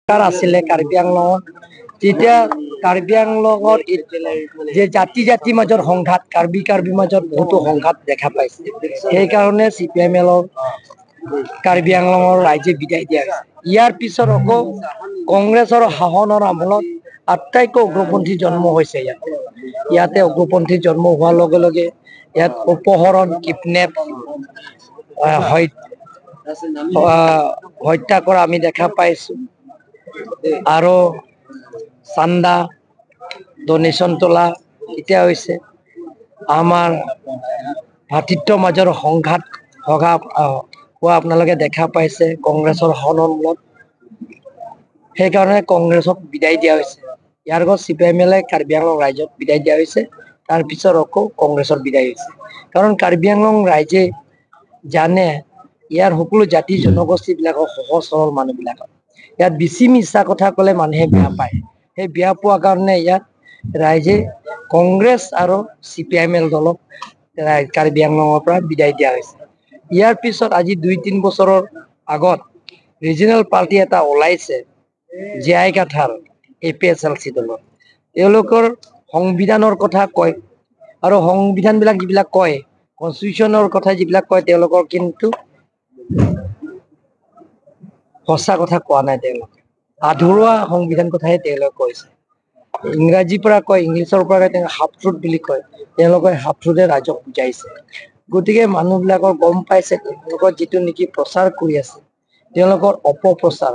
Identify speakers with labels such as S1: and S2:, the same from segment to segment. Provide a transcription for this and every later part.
S1: আছিলে কাৰ্বি আংলঙত যেতিয়া কাৰ্বি আংলঙৰ যে জাতিৰ মাজত সংঘাত কাৰ্বি মাজত বহুতো সংঘাত দেখা পাইছে সেইকাৰণে CPIM কাৰ্বি আংলঙৰ ৰাইজে বিদায় দিয়া হৈছে ইয়াৰ পিছত আকৌ কংগ্ৰেছৰ শাসনৰ আমলত আটাইতকৈ উগ্ৰপন্থী জন্ম হৈছে ইয়াতে উগ্ৰপন্থী জন্ম হোৱাৰ লগে লগে ইয়াত অপহৰণ কিডনেপ হত্যা কৰা আমি দেখা পাইছো আৰু চান্দা ডোনেশ্যন তোলা এতিয়া হৈছে আমাৰ ভাতৃত্বৰ মাজৰ সংঘাত হোৱা আপোনালোকে দেখা পাইছে কংগ্ৰেছৰ সনমত সেইকাৰণে কংগ্ৰেছক বিদায় দিয়া হৈছে ইয়াৰ আগত CPIM কাৰ্বি আংলং ৰাইজক বিদায় দিয়া হৈছে তাৰ পিছত আকৌ কংগ্ৰেছৰ বিদায় হৈছে কাৰণ কাৰ্বি আংলং ৰাইজে জানে ইয়াৰ সকলো জাতি জনগোষ্ঠী বিলাকৰ সহজ সৰল মানুহবিলাক ইয়াত বেছি মিছা কথা ক'লে মানুহে বেয়া পায় সেই বেয়া পোৱাৰ কাৰণে ইয়াত ৰাইজে কংগ্ৰেছ আৰু CPIM দলক কাৰ্বি আংলঙৰ পৰা বিদায় দিয়া হৈছে ইয়াৰ পিছত আজি 2-3 বছৰৰ আগত ৰিজনেল পাৰ্টি এটা ওলাইছে জিআই কাথাৰ APSLC দলৰ তেওঁলোকৰ সংবিধানৰ কথা কয় আৰু সংবিধানবিলাক যিবিলাক কয় কনষ্টিটিউচনৰ কথা যিবিলাক কয় তেওঁলোকৰ কিন্তু সঁচা কথা কোৱা নাই তেওঁলোকে আধৰুৱা সংবিধান কথাহে তেওঁলোকে কৈছে ইংৰাজীৰ পৰা কয় ইংলিছৰ পৰা হাফ ট্ৰুথ বুলি কয় তেওঁলোকে হাফ ট্ৰুথে ৰাইজক বুজাইছে গতিকে মানুহবিলাকৰ গম পাইছে তেওঁলোকৰ যিটো নেকি প্ৰচাৰ কৰি আছে তেওঁলোকৰ অপপ্ৰচাৰ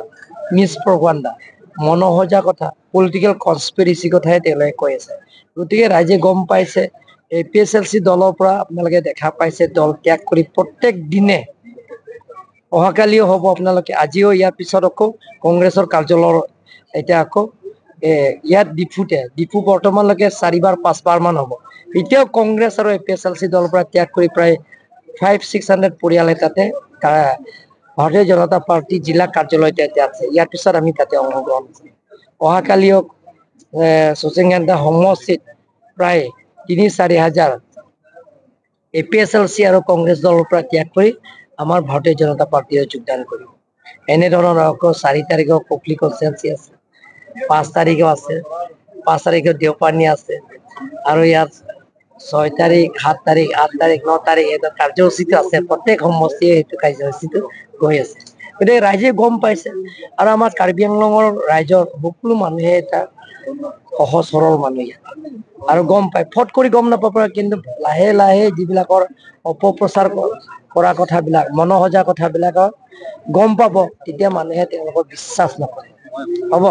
S1: মিছপ্ৰপাগাণ্ডা মনোহজা কথা পলিটিকেল কনস্পিৰেচি কথাহে তেওঁলোকে কৈ আছে গতিকে ৰাইজে গম পাইছে APSLC দলৰ পৰা আপোনালোকে দেখা পাইছে দল ত্যাগ কৰি প্ৰত্যেক দিনে অহাকালিও হ'ব আপোনালোকে আজিও ইয়াৰ পিছত আকৌ কংগ্ৰেছৰ কাৰ্যালয়ৰ এতিয়া আকৌ ইয়াত ডিপু বৰ্তমানলৈকে 4-5 বাৰ মান হ'ব এতিয়াও কংগ্ৰেছ আৰু APSLC দলৰ পৰা ত্যাগ কৰি প্ৰায় 500-600 পৰিয়ালে তাতে ভাৰতীয় জনতা পাৰ্টি জিলা কাৰ্যালয়তে আছে ইয়াৰ পিছত আমি তাতে অংশগ্ৰহণ কৰিম অহাকালিও শচীনগান্ধা সমষ্টিত প্ৰায় 3-4 হাজাৰ APSLC আৰু কংগ্ৰেছ দলৰ পৰা ত্যাগ কৰি আমাৰ ভাৰতীয় জনতা পাৰ্টিয়ে যোগদান কৰিব এনেধৰণৰ আকৌ 4 তাৰিখৰ কপলি কনষ্টিটুৱেঞ্চি আছে 5 তাৰিখেও আছে 5 তাৰিখে দেওপানী আছে আৰু ইয়াত 6 তাৰিখ 7 তাৰিখ 8 তাৰিখ 9 তাৰিখ এটা কাৰ্যসূচীটো আছে প্ৰত্যেক সমষ্টিয়ে সেইটো কাৰ্যসূচীটো গৈ আছে গতিকে ৰাইজে গম পাইছে আৰু আমাৰ কাৰ্বি আংলঙৰ ৰাইজৰ সকলো মানুহে এটা সহজ সৰল মানুহ আৰু গম পায় ফট কৰি গম নাপাব কিন্তু লাহে লাহে যিবিলাকৰ অপপ্ৰচাৰ কৰা কথাবিলাক মনোহজা কথাবিলাকৰ গম পাব তেতিয়া মানুহে তেওঁলোকক বিশ্বাস নকৰে হ'ব